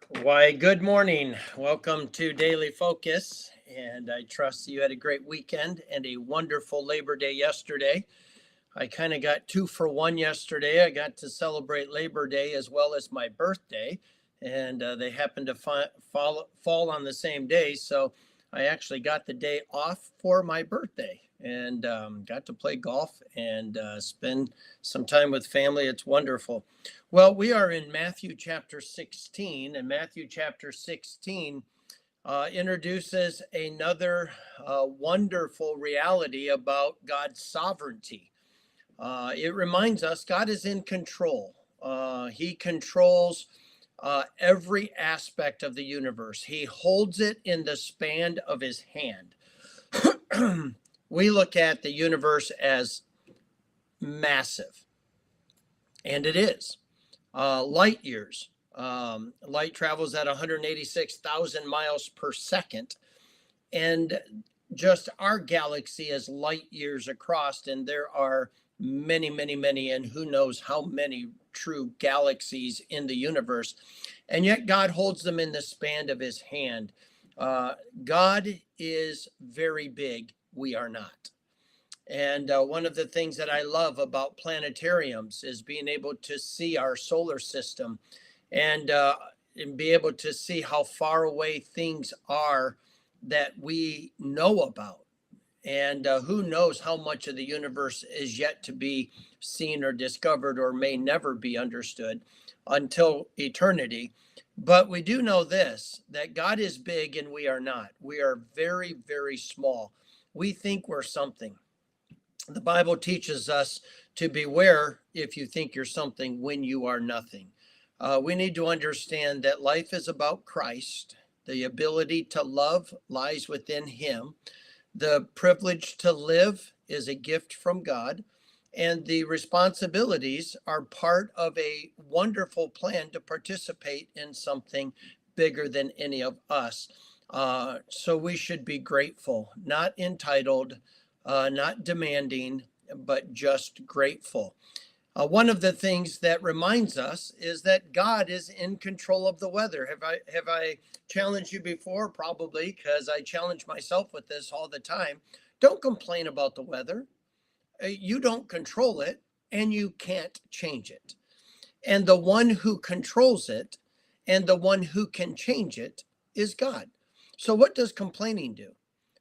Why, good morning. Welcome to Daily Focus. And I trust you had a great weekend and a wonderful Labor Day yesterday. I kind of got two for one yesterday. I got to celebrate Labor Day as well as my birthday, and they happened to fall on the same day. So I actually got the day off for my birthday and got to play golf and spend some time with family. It's wonderful. Well, we are in Matthew chapter 16, and Matthew chapter 16 introduces another wonderful reality about God's sovereignty. It reminds us God is in control. He controls every aspect of the universe. He holds it in the span of his hand. We look at the universe as massive, and it is. Light years. Light travels at 186,000 miles per second, and just our galaxy is light years across, and there are many, many, many, and who knows how many true galaxies in the universe. And yet God holds them in the span of his hand. God is very big. We are not. And one of the things that I love about planetariums is being able to see our solar system and be able to see how far away things are that we know about. And who knows how much of the universe is yet to be seen or discovered or may never be understood until eternity. But we do know this, that God is big and we are not. We are very, very small. We think we're something. The Bible teaches us to beware if you think you're something when you are nothing. We need to understand that life is about Christ. The ability to love lies within him. The privilege to live is a gift from God. And the responsibilities are part of a wonderful plan to participate in something bigger than any of us. So we should be grateful, not entitled, not demanding, but just grateful. One of the things that reminds us is that God is in control of the weather. Have I challenged you before? Probably, because I challenge myself with this all the time. Don't complain about the weather. You don't control it, and you can't change it. And the one who controls it and the one who can change it is God. So what does complaining do?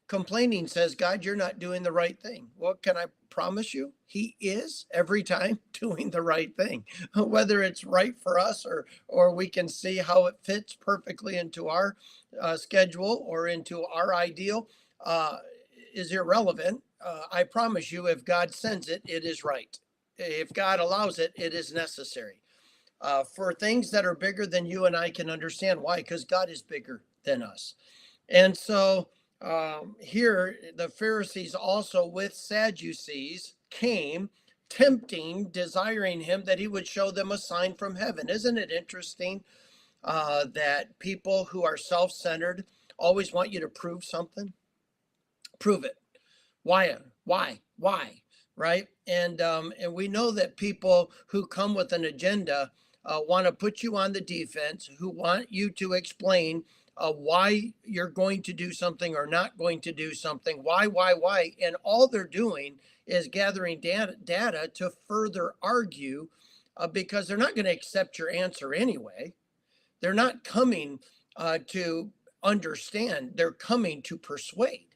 Complaining says, God, you're not doing the right thing. Well, can I promise you? He is every time doing the right thing, whether it's right for us or we can see how it fits perfectly into our schedule or into our ideal is irrelevant. I promise you, if God sends it, it is right. If God allows it, it is necessary. For things that are bigger than you and I can understand. Why? Because God is bigger than us. And so here, the Pharisees also with Sadducees came, tempting, desiring him that he would show them a sign from heaven. Isn't it interesting that people who are self-centered always want you to prove something? Prove it. Why? Why? Right? And we know that people who come with an agenda want to put you on the defense, who want you to explain why you're going to do something or not going to do something. Why? And all they're doing is gathering data to further argue because they're not going to accept your answer anyway. They're not coming to understand. They're coming to persuade.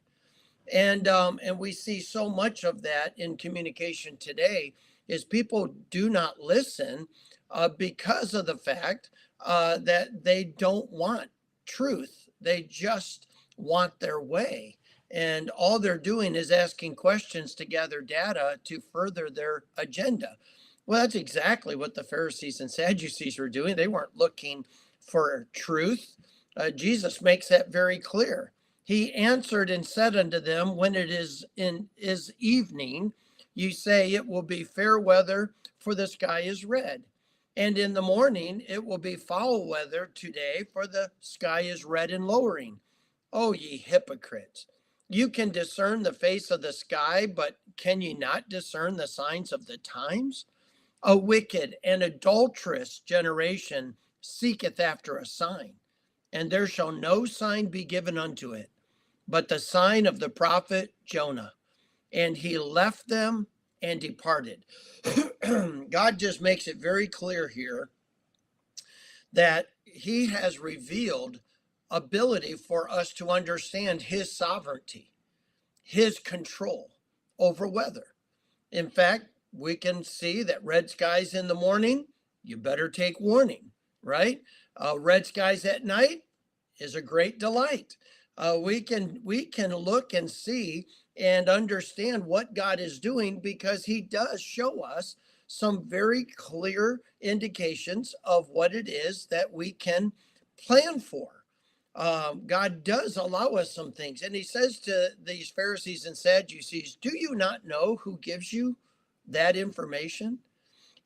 And we see so much of that in communication today is people do not listen because of the fact that they don't want truth. They just want their way. And all they're doing is asking questions to gather data to further their agenda. Well, that's exactly what the Pharisees and Sadducees were doing. They weren't looking for truth. Jesus makes that very clear. He answered and said unto them, when it is evening, you say it will be fair weather, for the sky is red. And in the morning it will be foul weather today, for the sky is red and lowering. O ye hypocrites, you can discern the face of the sky, but can ye not discern the signs of the times? A wicked and adulterous generation seeketh after a sign, and there shall no sign be given unto it, but the sign of the prophet Jonah. And he left them and departed. God just makes it very clear here that he has revealed ability for us to understand his sovereignty, his control over weather. In fact, we can see that red skies in the morning, you better take warning, right? Red skies at night is a great delight. We can look and see and understand what God is doing because he does show us some very clear indications of what it is that we can plan for. God does allow us some things. And he says to these Pharisees and Sadducees, do you not know who gives you that information?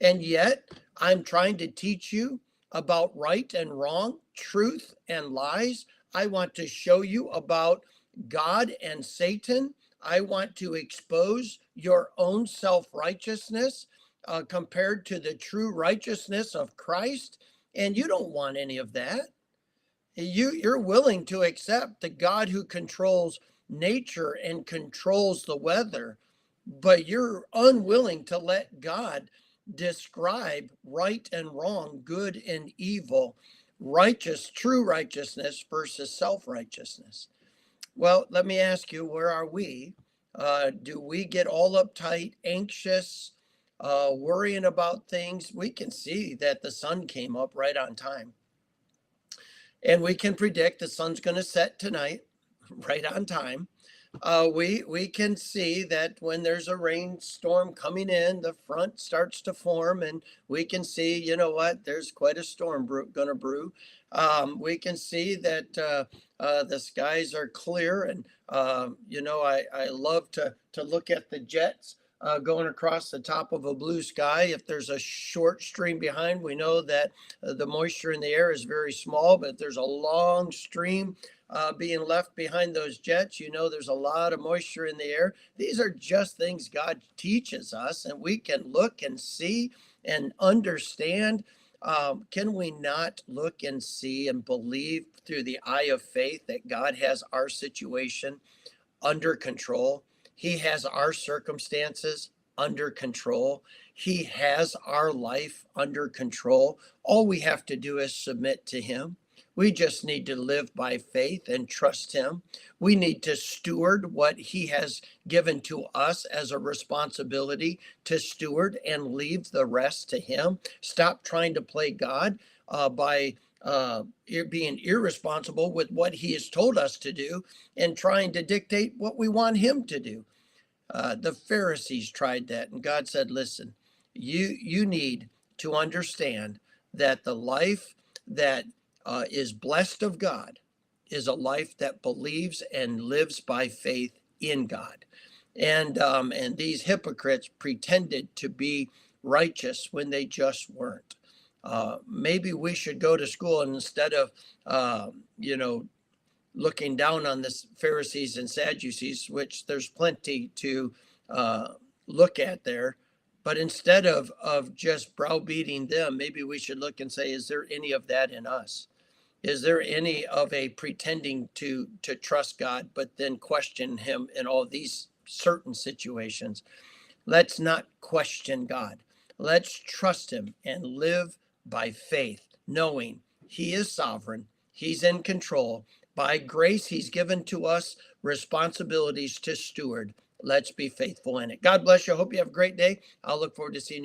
And yet I'm trying to teach you about right and wrong, truth and lies. I want to show you about God and Satan. I want to expose your own self-righteousness compared to the true righteousness of Christ. And you don't want any of that. You're willing to accept the God who controls nature and controls the weather, but you're unwilling to let God describe right and wrong, good and evil, righteous, true righteousness versus self-righteousness. Well, let me ask you, where are we? Do we get all uptight, anxious, worrying about things? We can see that the sun came up right on time. And we can predict the sun's going to set tonight, right on time. We can see that when there's a rainstorm coming in, the front starts to form, and we can see, you know what, there's quite a storm going to brew. We can see that the skies are clear, and I love to look at the jets going across the top of a blue sky. If there's a short stream behind, we know that the moisture in the air is very small, but if there's a long stream being left behind those jets, you know there's a lot of moisture in the air. These are just things God teaches us, and we can look and see and understand. Can we not look and see and believe through the eye of faith that God has our situation under control? He has our circumstances under control. He has our life under control. All we have to do is submit to him. We just need to live by faith and trust him. We need to steward what he has given to us as a responsibility to steward and leave the rest to him. Stop trying to play God by being irresponsible with what he has told us to do and trying to dictate what we want him to do. The Pharisees tried that, and God said, listen, you need to understand that the life that is blessed of God is a life that believes and lives by faith in God. And these hypocrites pretended to be righteous when they just weren't. Maybe we should go to school and instead of, looking down on the Pharisees and Sadducees, which there's plenty to look at there, but instead of just browbeating them, maybe we should look and say, is there any of that in us? Is there any of a pretending to trust God, but then question him in all these certain situations? Let's not question God. Let's trust him and live by faith, knowing he is sovereign. He's in control. By grace, he's given to us responsibilities to steward. Let's be faithful in it. God bless you. I hope you have a great day. I'll look forward to seeing you.